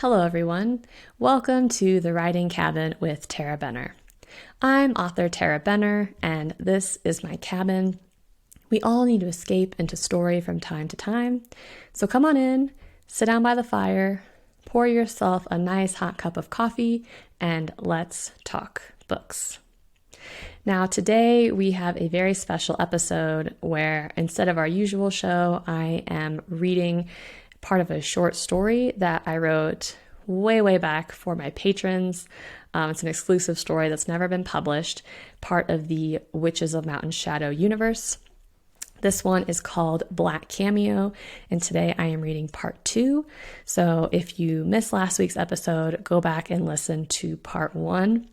Hello, everyone. Welcome to The Writing Cabin with Tarah Benner. I'm author Tarah Benner, and this is my cabin. We all need to escape into story from time to time. So come on in, sit down by the fire, pour yourself a nice hot cup of coffee, and let's talk books. Now, today we have a very special episode where instead of our usual show, I am reading part of a short story that I wrote way back for my patrons. It's an exclusive story that's never been published, part of the Witches of Mountain Shadow universe. This one is called Black Cameo, and today I am reading part 2. So if you missed last week's episode, go back and listen to part 1.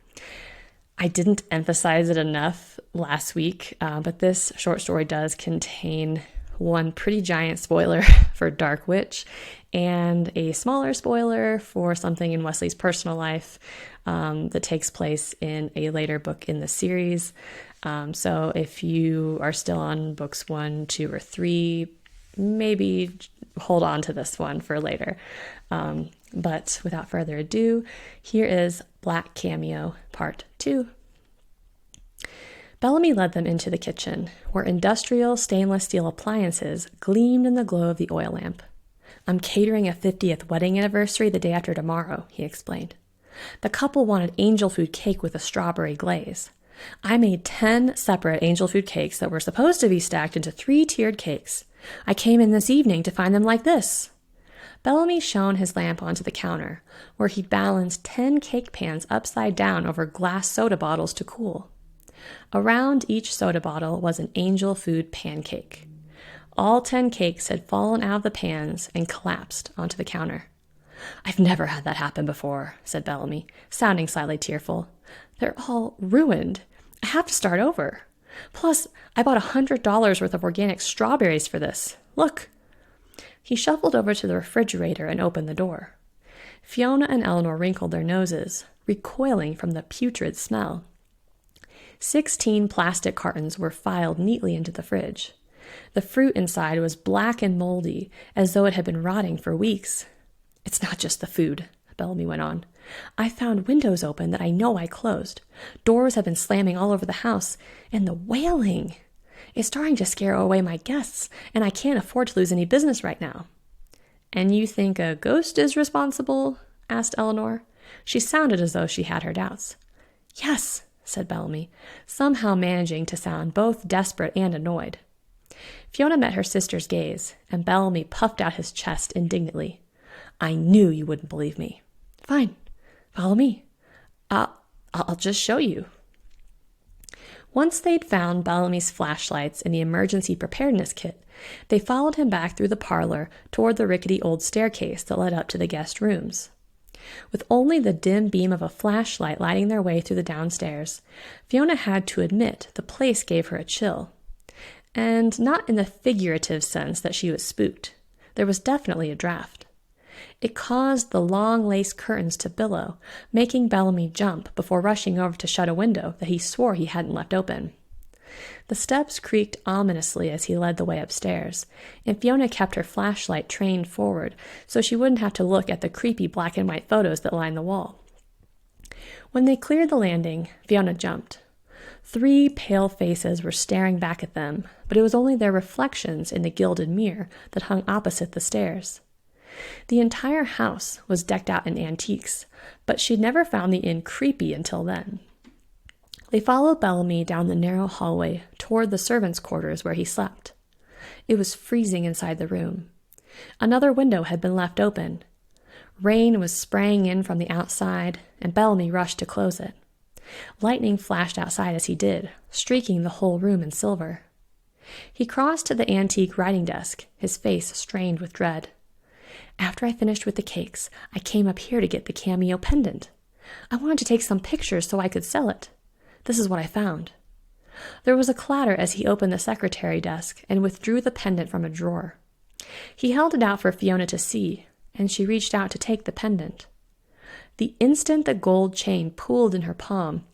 I didn't emphasize it enough last week, but this short story does contain one pretty giant spoiler for Dark Witch and a smaller spoiler for something in Wesley's personal life that takes place in a later book in the series. So if you are still on books 1, 2, or 3, maybe hold on to this one for later. But without further ado, here is Black Cameo Part 2. Bellamy led them into the kitchen, where industrial stainless steel appliances gleamed in the glow of the oil lamp. "I'm catering a 50th wedding anniversary the day after tomorrow," he explained. "The couple wanted angel food cake with a strawberry glaze. I made 10 separate angel food cakes that were supposed to be stacked into 3-tiered cakes. I came in this evening to find them like this." Bellamy shone his lamp onto the counter, where he balanced 10 cake pans upside down over glass soda bottles to cool. Around each soda bottle was an angel food pancake. All 10 cakes had fallen out of the pans and collapsed onto the counter. "I've never had that happen before," said Bellamy, sounding slightly tearful. "They're all ruined. I have to start over. Plus, I bought $100 worth of organic strawberries for this. Look." He shuffled over to the refrigerator and opened the door. Fiona and Eleanor wrinkled their noses, recoiling from the putrid smell. 16 plastic cartons were filed neatly into the fridge. The fruit inside was black and moldy, as though it had been rotting for weeks. "It's not just the food," Bellamy went on. "I found windows open that I know I closed. Doors have been slamming all over the house, and the wailing. It's starting to scare away my guests, and I can't afford to lose any business right now." "And you think a ghost is responsible?" asked Eleanor. She sounded as though she had her doubts. "Yes," said Bellamy, somehow managing to sound both desperate and annoyed. Fiona met her sister's gaze, and Bellamy puffed out his chest indignantly. "I knew you wouldn't believe me." "Fine, follow me. I'll just show you." Once they'd found Bellamy's flashlights and the emergency preparedness kit, they followed him back through the parlor toward the rickety old staircase that led up to the guest rooms. With only the dim beam of a flashlight lighting their way through the downstairs, Fiona had to admit the place gave her a chill. And not in the figurative sense that she was spooked. There was definitely a draft. It caused the long lace curtains to billow, making Bellamy jump before rushing over to shut a window that he swore he hadn't left open. The steps creaked ominously as he led the way upstairs, and Fiona kept her flashlight trained forward so she wouldn't have to look at the creepy black and white photos that lined the wall. When they cleared the landing, Fiona jumped. 3 pale faces were staring back at them, but it was only their reflections in the gilded mirror that hung opposite the stairs. The entire house was decked out in antiques, but she'd never found the inn creepy until then. They followed Bellamy down the narrow hallway toward the servants' quarters where he slept. It was freezing inside the room. Another window had been left open. Rain was spraying in from the outside, and Bellamy rushed to close it. Lightning flashed outside as he did, streaking the whole room in silver. He crossed to the antique writing desk, his face strained with dread. "After I finished with the cakes, I came up here to get the cameo pendant. I wanted to take some pictures so I could sell it. This is what I found." There was a clatter as he opened the secretary desk and withdrew the pendant from a drawer. He held it out for Fiona to see, and she reached out to take the pendant. The instant the gold chain pooled in her palm,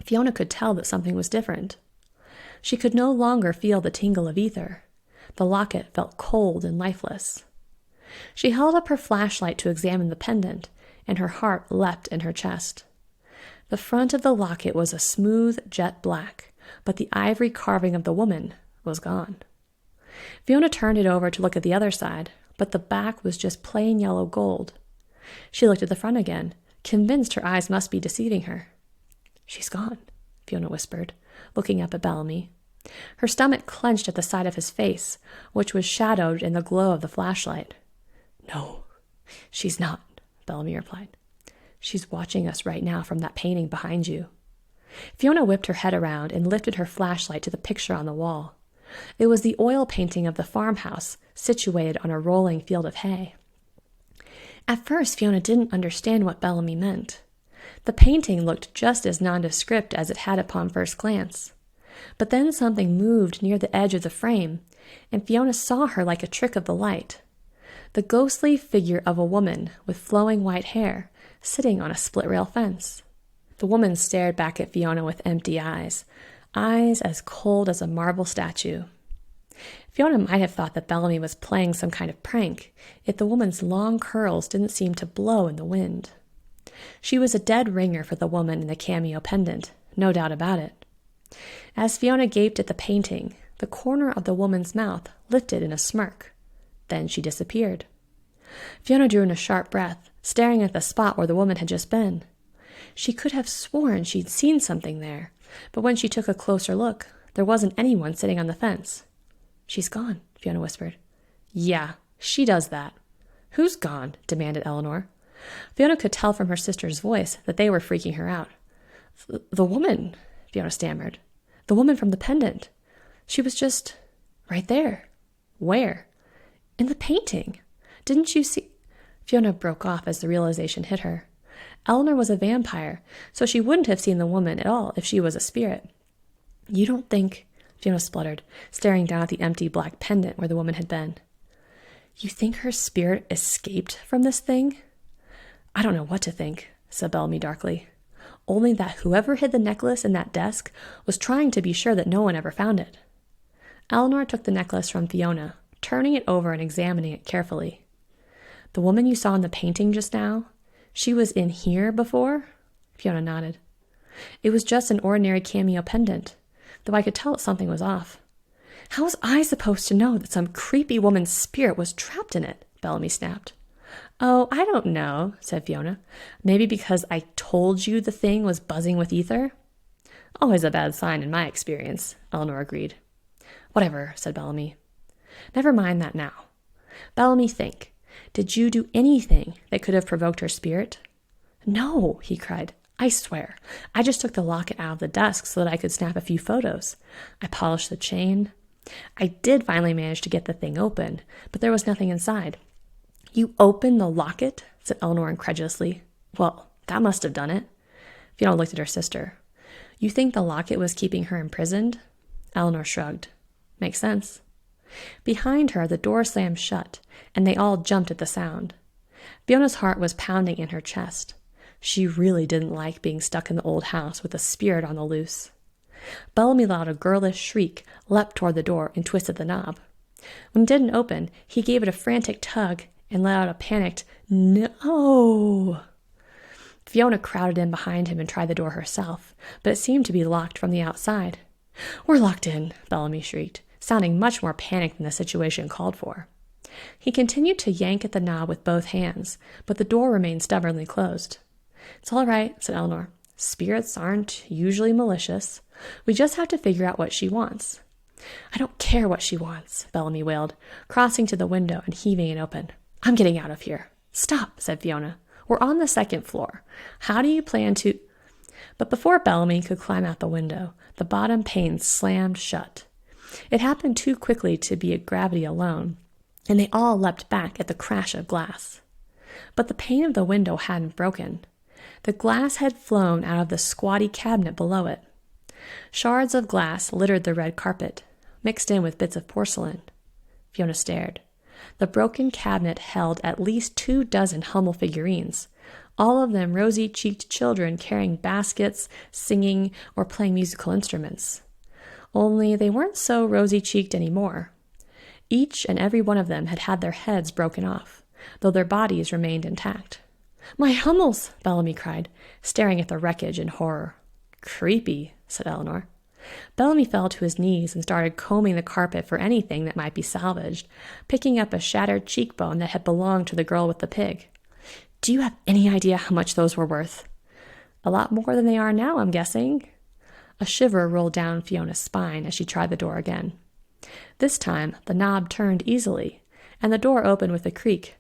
Fiona could tell that something was different. She could no longer feel the tingle of ether. The locket felt cold and lifeless. She held up her flashlight to examine the pendant, and her heart leapt in her chest. The front of the locket was a smooth jet black, but the ivory carving of the woman was gone. Fiona turned it over to look at the other side, but the back was just plain yellow gold. She looked at the front again, convinced her eyes must be deceiving her. "She's gone," Fiona whispered, looking up at Bellamy. Her stomach clenched at the sight of his face, which was shadowed in the glow of the flashlight. "No, she's not," Bellamy replied. "She's watching us right now from that painting behind you." Fiona whipped her head around and lifted her flashlight to the picture on the wall. It was the oil painting of the farmhouse, situated on a rolling field of hay. At first, Fiona didn't understand what Bellamy meant. The painting looked just as nondescript as it had upon first glance. But then something moved near the edge of the frame, and Fiona saw her like a trick of the light. The ghostly figure of a woman with flowing white hair, sitting on a split-rail fence. The woman stared back at Fiona with empty eyes as cold as a marble statue. Fiona might have thought that Bellamy was playing some kind of prank, if the woman's long curls didn't seem to blow in the wind. She was a dead ringer for the woman in the cameo pendant, no doubt about it. As Fiona gaped at the painting, the corner of the woman's mouth lifted in a smirk. Then she disappeared. Fiona drew in a sharp breath, staring at the spot where the woman had just been. She could have sworn she'd seen something there, but when she took a closer look, there wasn't anyone sitting on the fence. "She's gone," Fiona whispered. "Yeah, she does that." "Who's gone?" demanded Eleanor. Fiona could tell from her sister's voice that they were freaking her out. The woman," Fiona stammered. "The woman from the pendant. She was just right there." "Where?" "In the painting. Didn't you see—" Fiona broke off as the realization hit her. Eleanor was a vampire, so she wouldn't have seen the woman at all if she was a spirit. "You don't think—" Fiona spluttered, staring down at the empty black pendant where the woman had been. "You think her spirit escaped from this thing?" "I don't know what to think," said Bellamy darkly. "Only that whoever hid the necklace in that desk was trying to be sure that no one ever found it." Eleanor took the necklace from Fiona, turning it over and examining it carefully. "The woman you saw in the painting just now, she was in here before?" Fiona nodded. "It was just an ordinary cameo pendant, though I could tell something was off." "How was I supposed to know that some creepy woman's spirit was trapped in it?" Bellamy snapped. "Oh, I don't know," said Fiona. "Maybe because I told you the thing was buzzing with ether?" "Always a bad sign in my experience," Eleanor agreed. "Whatever," said Bellamy. "Never mind that now. Bellamy, think. Did you do anything that could have provoked her spirit?" "No," he cried. "I swear. I just took the locket out of the desk so that I could snap a few photos. I polished the chain. I did finally manage to get the thing open, but there was nothing inside." "You opened the locket?" said Eleanor incredulously. "Well, that must have done it." Fiona looked at her sister. "You think the locket was keeping her imprisoned?" Eleanor shrugged. "Makes sense." Behind her, the door slammed shut, and they all jumped at the sound. Fiona's heart was pounding in her chest. She really didn't like being stuck in the old house with a spirit on the loose. Bellamy let out a girlish shriek, leapt toward the door, and twisted the knob. When it didn't open, he gave it a frantic tug and let out a panicked, "No!" Fiona crowded in behind him and tried the door herself, but it seemed to be locked from the outside. "We're locked in," Bellamy shrieked, sounding much more panicked than the situation called for. He continued to yank at the knob with both hands, but the door remained stubbornly closed. "It's all right," said Eleanor. "Spirits aren't usually malicious. We just have to figure out what she wants." "I don't care what she wants," Bellamy wailed, crossing to the window and heaving it open. "I'm getting out of here." "Stop," said Fiona. "We're on the second floor. How do you plan to—" But before Bellamy could climb out the window, the bottom pane slammed shut. It happened too quickly to be at gravity alone, and they all leapt back at the crash of glass. But the pane of the window hadn't broken. The glass had flown out of the squatty cabinet below it. Shards of glass littered the red carpet, mixed in with bits of porcelain. Fiona stared. The broken cabinet held at least 24 Hummel figurines, all of them rosy-cheeked children carrying baskets, singing, or playing musical instruments. Only they weren't so rosy-cheeked anymore. Each and every one of them had had their heads broken off, though their bodies remained intact. My Hummels! Bellamy cried, staring at the wreckage in horror. Creepy, said Eleanor. Bellamy fell to his knees and started combing the carpet for anything that might be salvaged, picking up a shattered cheekbone that had belonged to the girl with the pig. Do you have any idea how much those were worth? A lot more than they are now, I'm guessing. A shiver rolled down Fiona's spine as she tried the door again. This time, the knob turned easily, and the door opened with a creak.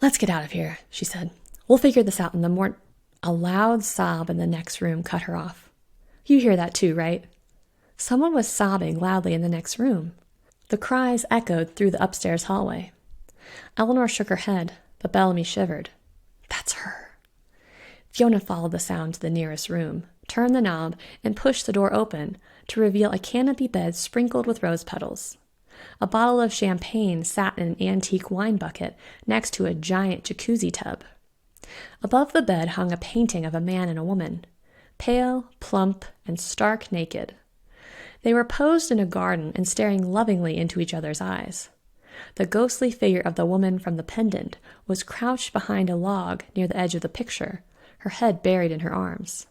Let's get out of here, she said. We'll figure this out in the morning. A loud sob in the next room cut her off. You hear that too, right? Someone was sobbing loudly in the next room. The cries echoed through the upstairs hallway. Eleanor shook her head, but Bellamy shivered. That's her. Fiona followed the sound to the nearest room, turned the knob, and pushed the door open to reveal a canopy bed sprinkled with rose petals. A bottle of champagne sat in an antique wine bucket next to a giant jacuzzi tub. Above the bed hung a painting of a man and a woman, pale, plump, and stark naked. They were posed in a garden and staring lovingly into each other's eyes. The ghostly figure of the woman from the pendant was crouched behind a log near the edge of the picture, her head buried in her arms.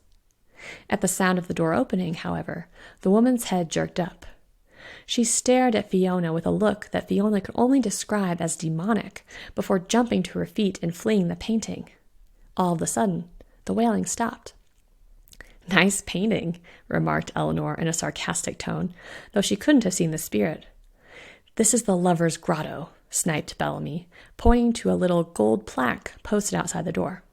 At the sound of the door opening, however, the woman's head jerked up. She stared at Fiona with a look that Fiona could only describe as demonic before jumping to her feet and fleeing the painting. All of a sudden, the wailing stopped. Nice painting, remarked Eleanor in a sarcastic tone, though she couldn't have seen the spirit. This is the Lover's Grotto, sniped Bellamy, pointing to a little gold plaque posted outside the door.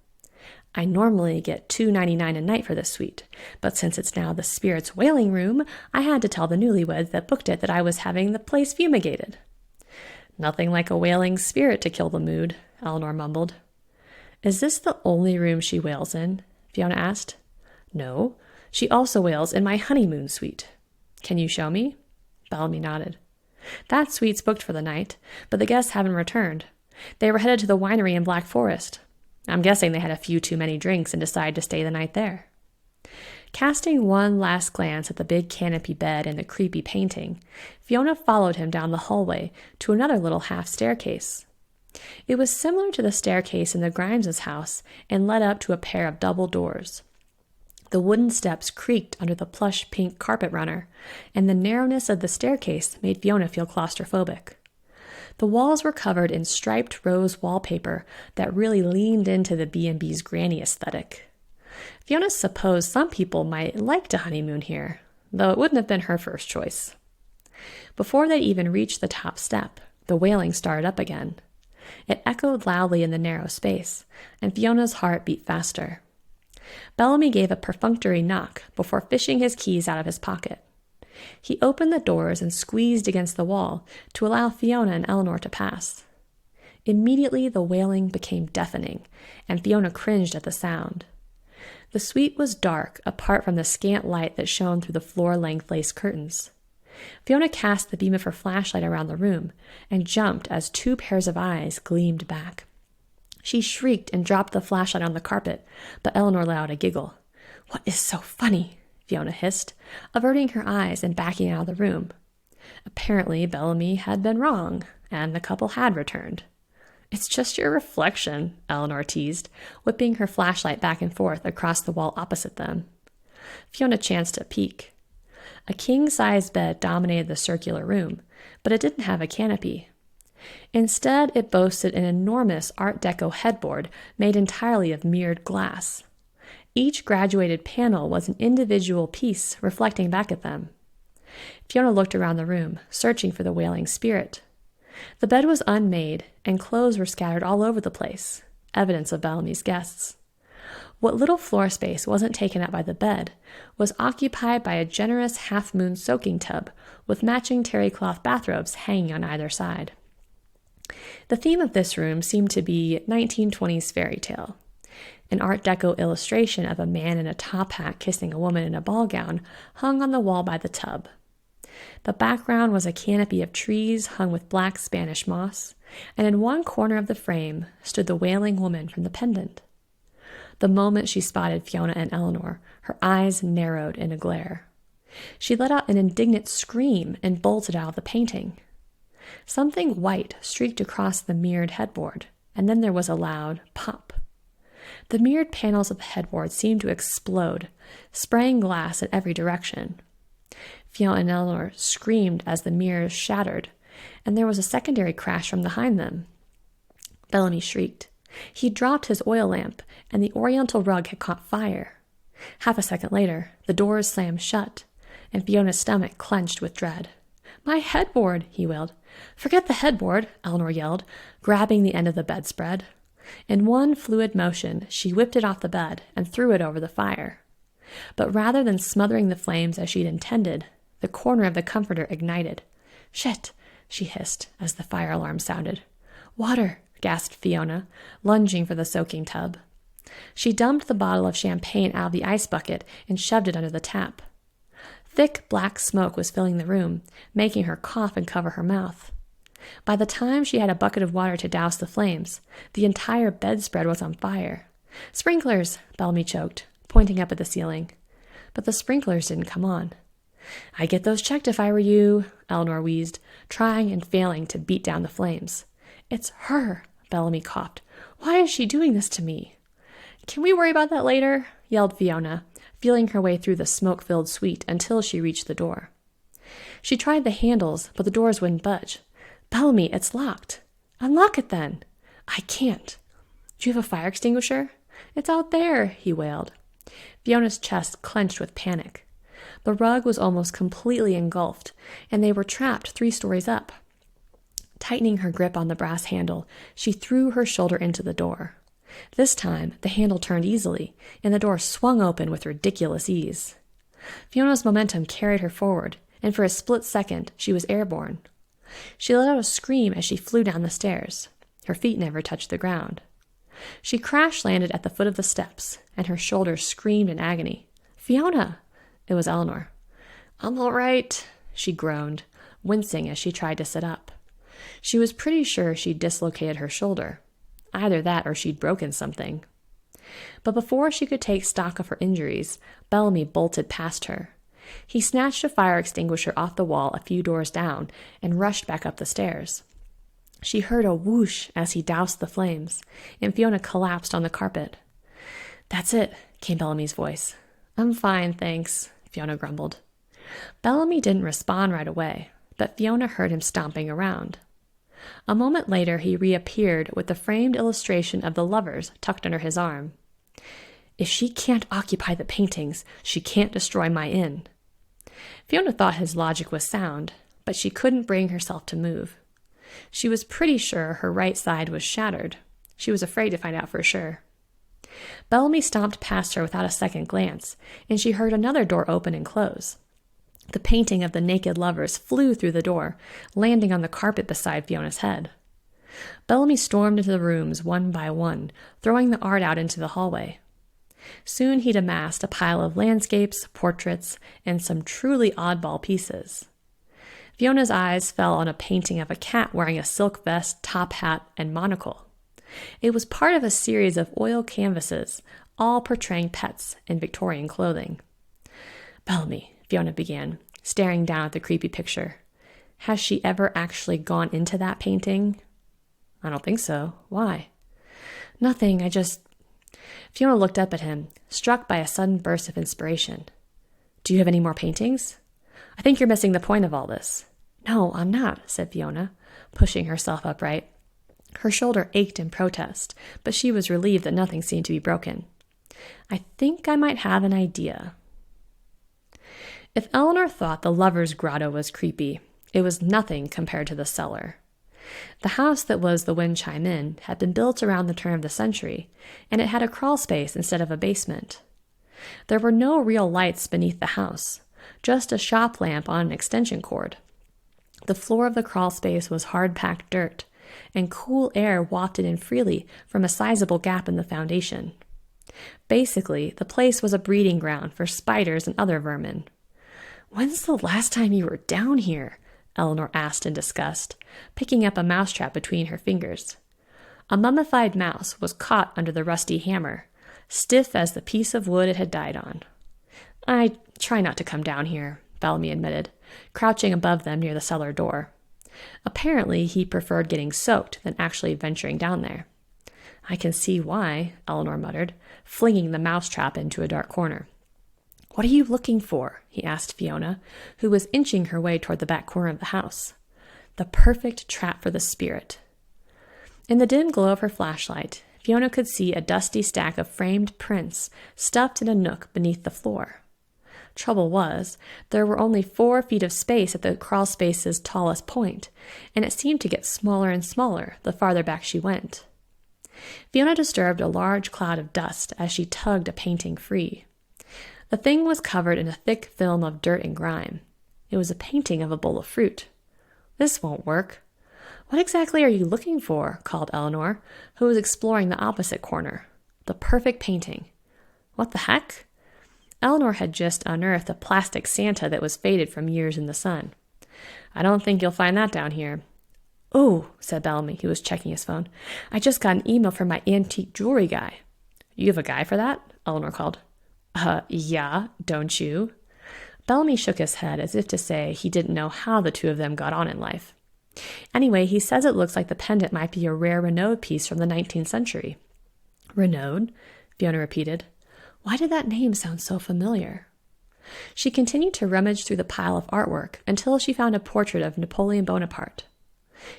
I normally get $2.99 a night for this suite, but since it's now the spirit's wailing room, I had to tell the newlyweds that booked it that I was having the place fumigated. Nothing like a wailing spirit to kill the mood, Eleanor mumbled. Is this the only room she wails in? Fiona asked. No, she also wails in my honeymoon suite. Can you show me? Bellamy nodded. That suite's booked for the night, but the guests haven't returned. They were headed to the winery in Black Forest. I'm guessing they had a few too many drinks and decided to stay the night there. Casting one last glance at the big canopy bed and the creepy painting, Fiona followed him down the hallway to another little half staircase. It was similar to the staircase in the Grimes' house and led up to a pair of double doors. The wooden steps creaked under the plush pink carpet runner, and the narrowness of the staircase made Fiona feel claustrophobic. The walls were covered in striped rose wallpaper that really leaned into the B&B's granny aesthetic. Fiona supposed some people might like to honeymoon here, though it wouldn't have been her first choice. Before they even reached the top step, the wailing started up again. It echoed loudly in the narrow space, and Fiona's heart beat faster. Bellamy gave a perfunctory knock before fishing his keys out of his pocket. He opened the doors and squeezed against the wall to allow Fiona and Eleanor to pass. Immediately the wailing became deafening, and Fiona cringed at the sound. The suite was dark apart from the scant light that shone through the floor-length lace curtains. Fiona cast the beam of her flashlight around the room and jumped as two pairs of eyes gleamed back. She shrieked and dropped the flashlight on the carpet, but Eleanor let out a giggle. What is so funny? Fiona hissed, averting her eyes and backing out of the room. Apparently, Bellamy had been wrong, and the couple had returned. It's just your reflection, Eleanor teased, whipping her flashlight back and forth across the wall opposite them. Fiona chanced a peek. A king-size bed dominated the circular room, but it didn't have a canopy. Instead, it boasted an enormous Art Deco headboard made entirely of mirrored glass. Each graduated panel was an individual piece reflecting back at them. Fiona looked around the room, searching for the wailing spirit. The bed was unmade, and clothes were scattered all over the place, evidence of Bellamy's guests. What little floor space wasn't taken up by the bed was occupied by a generous half-moon soaking tub with matching terry cloth bathrobes hanging on either side. The theme of this room seemed to be 1920s fairy tale. An Art Deco illustration of a man in a top hat kissing a woman in a ball gown hung on the wall by the tub. The background was a canopy of trees hung with black Spanish moss, and in one corner of the frame stood the wailing woman from the pendant. The moment she spotted Fiona and Eleanor, her eyes narrowed in a glare. She let out an indignant scream and bolted out of the painting. Something white streaked across the mirrored headboard, and then there was a loud pop. The mirrored panels of the headboard seemed to explode, spraying glass in every direction. Fiona and Eleanor screamed as the mirrors shattered, and there was a secondary crash from behind them. Bellamy shrieked. He dropped his oil lamp, and the oriental rug had caught fire. Half a second later, the doors slammed shut, and Fiona's stomach clenched with dread. "My headboard!" he wailed. "Forget the headboard!" Eleanor yelled, grabbing the end of the bedspread. In one fluid motion, she whipped it off the bed and threw it over the fire. But rather than smothering the flames as she'd intended, the corner of the comforter ignited. "Shit!" she hissed as the fire alarm sounded. "Water!" gasped Fiona, lunging for the soaking tub. She dumped the bottle of champagne out of the ice bucket and shoved it under the tap. Thick black smoke was filling the room, making her cough and cover her mouth. By the time she had a bucket of water to douse the flames, the entire bedspread was on fire. "Sprinklers!" Bellamy choked, pointing up at the ceiling. But the sprinklers didn't come on. "I'd get those checked if I were you," Eleanor wheezed, trying and failing to beat down the flames. "It's her," Bellamy coughed. "Why is she doing this to me?" "Can we worry about that later?" yelled Fiona, feeling her way through the smoke-filled suite until she reached the door. She tried the handles, but the doors wouldn't budge. "Bellamy, it's locked." "Unlock it then." "I can't." "Do you have a fire extinguisher?" "It's out there," he wailed. Fiona's chest clenched with panic. The rug was almost completely engulfed, and they were trapped 3 stories up. Tightening her grip on the brass handle, she threw her shoulder into the door. This time, the handle turned easily, and the door swung open with ridiculous ease. Fiona's momentum carried her forward, and for a split second, she was airborne. She let out a scream as she flew down the stairs. Her feet never touched the ground. She crash-landed at the foot of the steps, and her shoulders screamed in agony. "Fiona!" It was Eleanor. "I'm all right," she groaned, wincing as she tried to sit up. She was pretty sure she'd dislocated her shoulder. Either that or she'd broken something. But before she could take stock of her injuries, Bellamy bolted past her. He snatched a fire extinguisher off the wall a few doors down and rushed back up the stairs. She heard a whoosh as he doused the flames, and Fiona collapsed on the carpet. "That's it," came Bellamy's voice. "I'm fine, thanks," Fiona grumbled. Bellamy didn't respond right away, but Fiona heard him stomping around. A moment later, he reappeared with the framed illustration of the lovers tucked under his arm. "If she can't occupy the paintings, she can't destroy my inn." Fiona thought his logic was sound, but she couldn't bring herself to move. She was pretty sure her right side was shattered. She was afraid to find out for sure. Bellamy stomped past her without a second glance, and she heard another door open and close. The painting of the naked lovers flew through the door, landing on the carpet beside Fiona's head. Bellamy stormed into the rooms one by one, throwing the art out into the hallway. Soon he'd amassed a pile of landscapes, portraits, and some truly oddball pieces. Fiona's eyes fell on a painting of a cat wearing a silk vest, top hat, and monocle. It was part of a series of oil canvases, all portraying pets in Victorian clothing. "Bellamy," Fiona began, staring down at the creepy picture. "Has she ever actually gone into that painting?" "I don't think so. Why?" "Nothing, Fiona looked up at him, struck by a sudden burst of inspiration. "Do you have any more paintings? I think you're missing the point of all this." "No, I'm not," said Fiona, pushing herself upright. Her shoulder ached in protest, but she was relieved that nothing seemed to be broken. "I think I might have an idea." If Eleanor thought the lover's grotto was creepy, it was nothing compared to the cellar. The house that was the Wind Chime Inn had been built around the turn of the century, and it had a crawl space instead of a basement. There were no real lights beneath the house, just a shop lamp on an extension cord. The floor of the crawl space was hard-packed dirt, and cool air wafted in freely from a sizable gap in the foundation. Basically, the place was a breeding ground for spiders and other vermin. "When's the last time you were down here?" Eleanor asked in disgust, picking up a mousetrap between her fingers. A mummified mouse was caught under the rusty hammer, stiff as the piece of wood it had died on. "I try not to come down here," Bellamy admitted, crouching above them near the cellar door. Apparently, he preferred getting soaked than actually venturing down there. I can see why, Eleanor muttered, flinging the mousetrap into a dark corner. What are you looking for? He asked Fiona, who was inching her way toward the back corner of the house. The perfect trap for the spirit. In the dim glow of her flashlight, Fiona could see a dusty stack of framed prints stuffed in a nook beneath the floor. Trouble was, there were only 4 feet of space at the crawlspace's tallest point, and it seemed to get smaller and smaller the farther back she went. Fiona disturbed a large cloud of dust as she tugged a painting free. The thing was covered in a thick film of dirt and grime. It was a painting of a bowl of fruit. This won't work. What exactly are you looking for? Called Eleanor, who was exploring the opposite corner. The perfect painting. What the heck? Eleanor had just unearthed a plastic Santa that was faded from years in the sun. I don't think you'll find that down here. Oh, said Bellamy, who was checking his phone. I just got an email from my antique jewelry guy. You have a guy for that? Eleanor called. Yeah, don't you? Bellamy shook his head as if to say he didn't know how the two of them got on in life. Anyway, he says it looks like the pendant might be a rare Renaud piece from the 19th century. Renaud? Fiona repeated. Why did that name sound so familiar? She continued to rummage through the pile of artwork until she found a portrait of Napoleon Bonaparte.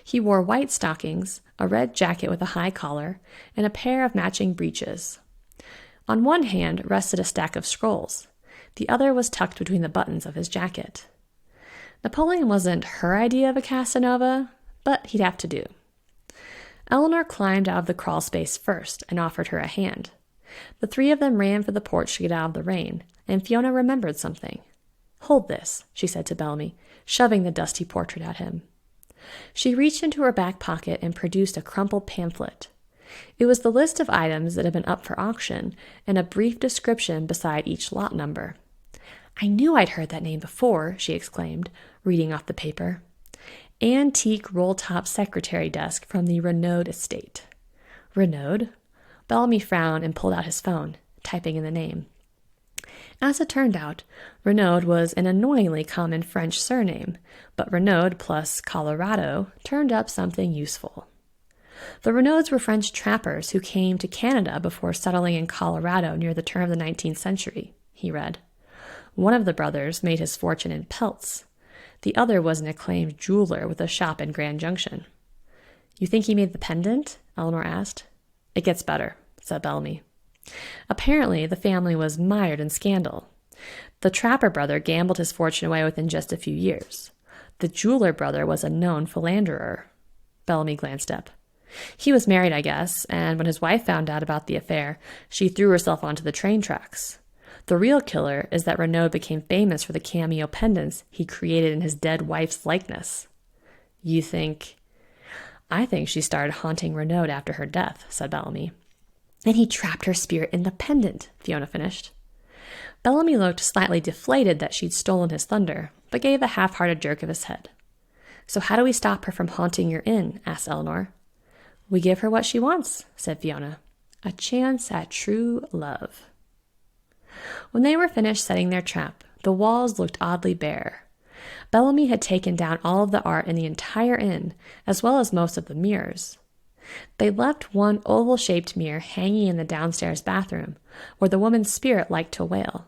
He wore white stockings, a red jacket with a high collar, and a pair of matching breeches. On one hand rested a stack of scrolls. The other was tucked between the buttons of his jacket. Napoleon wasn't her idea of a Casanova, but he'd have to do. Eleanor climbed out of the crawl space first and offered her a hand. The 3 of them ran for the porch to get out of the rain, and Fiona remembered something. Hold this, she said to Bellamy, shoving the dusty portrait at him. She reached into her back pocket and produced a crumpled pamphlet. It was the list of items that had been up for auction and a brief description beside each lot number. I knew I'd heard that name before, she exclaimed, reading off the paper. Antique roll-top secretary desk from the Renaud estate. Renaud? Bellamy frowned and pulled out his phone, typing in the name. As it turned out, Renaud was an annoyingly common French surname, but Renaud plus Colorado turned up something useful. The Renauds were French trappers who came to Canada before settling in Colorado near the turn of the 19th century, he read. One of the brothers made his fortune in pelts. The other was an acclaimed jeweler with a shop in Grand Junction. You think he made the pendant? Eleanor asked. It gets better, said Bellamy. Apparently, the family was mired in scandal. The trapper brother gambled his fortune away within just a few years. The jeweler brother was a known philanderer. Bellamy glanced up. He was married, I guess, and when his wife found out about the affair, she threw herself onto the train tracks. The real killer is that Renaud became famous for the cameo pendants he created in his dead wife's likeness. You think... I think she started haunting Renaud after her death, said Bellamy. And he trapped her spirit in the pendant, Fiona finished. Bellamy looked slightly deflated that she'd stolen his thunder, but gave a half-hearted jerk of his head. So how do we stop her from haunting your inn? Asked Eleanor. We give her what she wants, said Fiona. A chance at true love. When they were finished setting their trap, the walls looked oddly bare. Bellamy had taken down all of the art in the entire inn, as well as most of the mirrors. They left one oval-shaped mirror hanging in the downstairs bathroom, where the woman's spirit liked to wail.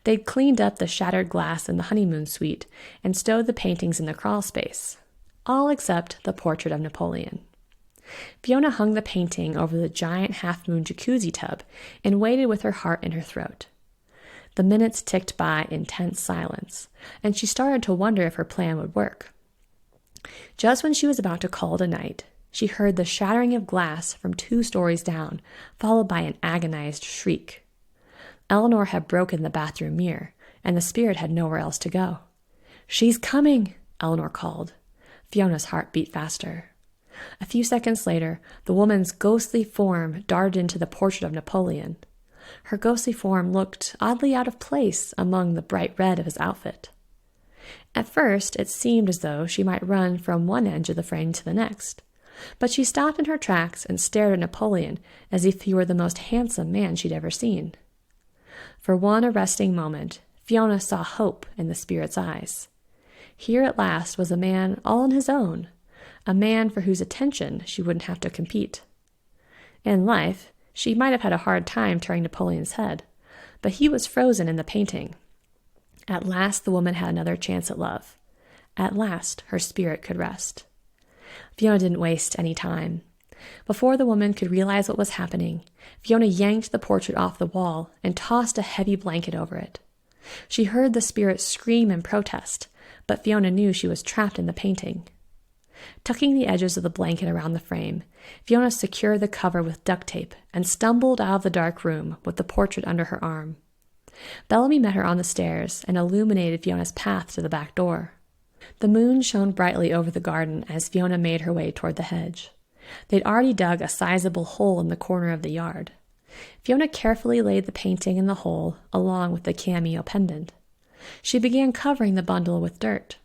They'd cleaned up the shattered glass in the honeymoon suite and stowed the paintings in the crawl space, all except the portrait of Napoleon. Fiona hung the painting over the giant half-moon jacuzzi tub and waited with her heart in her throat. The minutes ticked by in tense silence, and she started to wonder if her plan would work. Just when she was about to call it a night, she heard the shattering of glass from 2 stories down, followed by an agonized shriek. Eleanor had broken the bathroom mirror, and the spirit had nowhere else to go. She's coming, Eleanor called. Fiona's heart beat faster. A few seconds later, the woman's ghostly form darted into the portrait of Napoleon. Her ghostly form looked oddly out of place among the bright red of his outfit. At first, it seemed as though she might run from one edge of the frame to the next, but she stopped in her tracks and stared at Napoleon as if he were the most handsome man she'd ever seen. For one arresting moment, Fiona saw hope in the spirit's eyes. Here at last was a man all on his own, a man for whose attention she wouldn't have to compete. In life, she might have had a hard time turning Napoleon's head, but he was frozen in the painting. At last, the woman had another chance at love. At last, her spirit could rest. Fiona didn't waste any time. Before the woman could realize what was happening, Fiona yanked the portrait off the wall and tossed a heavy blanket over it. She heard the spirit scream and protest, but Fiona knew she was trapped in the painting. Tucking the edges of the blanket around the frame, Fiona secured the cover with duct tape and stumbled out of the dark room with the portrait under her arm. Bellamy met her on the stairs and illuminated Fiona's path to the back door. The moon shone brightly over the garden as Fiona made her way toward the hedge. They'd already dug a sizable hole in the corner of the yard. Fiona carefully laid the painting in the hole along with the cameo pendant. She began covering the bundle with dirt.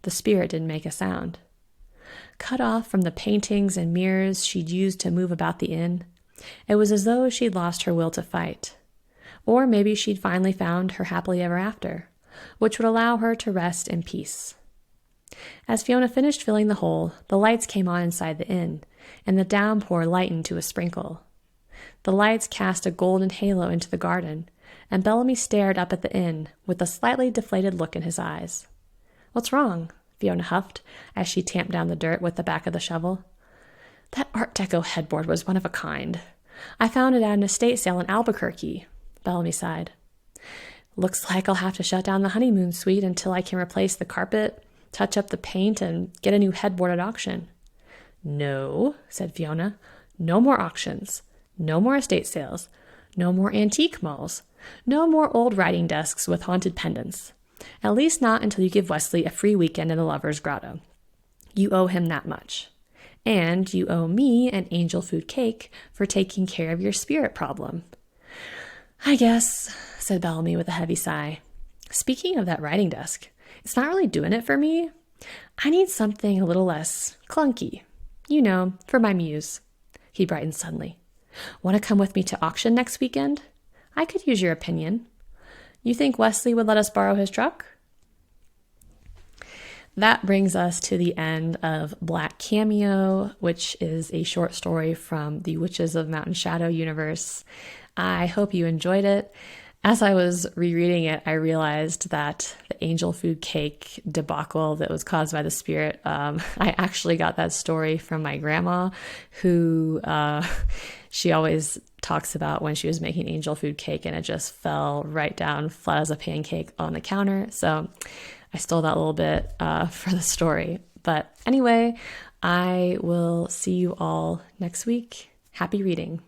The spirit didn't make a sound. Cut off from the paintings and mirrors she'd used to move about the inn, it was as though she'd lost her will to fight. Or maybe she'd finally found her happily ever after, which would allow her to rest in peace. As Fiona finished filling the hole, the lights came on inside the inn, and the downpour lightened to a sprinkle. The lights cast a golden halo into the garden, and Bellamy stared up at the inn with a slightly deflated look in his eyes. "What's wrong?" Fiona huffed as she tamped down the dirt with the back of the shovel. "That Art Deco headboard was one of a kind. I found it at an estate sale in Albuquerque," Bellamy sighed. "Looks like I'll have to shut down the honeymoon suite until I can replace the carpet, touch up the paint, and get a new headboard at auction." "No," said Fiona. "No more auctions. No more estate sales. No more antique malls. No more old writing desks with haunted pendants. At least not until you give Wesley a free weekend in the Lover's Grotto. You owe him that much. And you owe me an angel food cake for taking care of your spirit problem." "I guess," said Bellamy with a heavy sigh. "Speaking of that writing desk, it's not really doing it for me. I need something a little less clunky. You know, for my muse." He brightened suddenly. "Want to come with me to auction next weekend? I could use your opinion. You think Wesley would let us borrow his truck?" That brings us to the end of Black Cameo, which is a short story from the Witches of Mountain Shadow universe. I hope you enjoyed it. As I was rereading it, I realized that the angel food cake debacle that was caused by the spirit, I actually got that story from my grandma, who she always talks about when she was making angel food cake, and it just fell right down flat as a pancake on the counter. So I stole that little bit for the story. But anyway, I will see you all next week. Happy reading.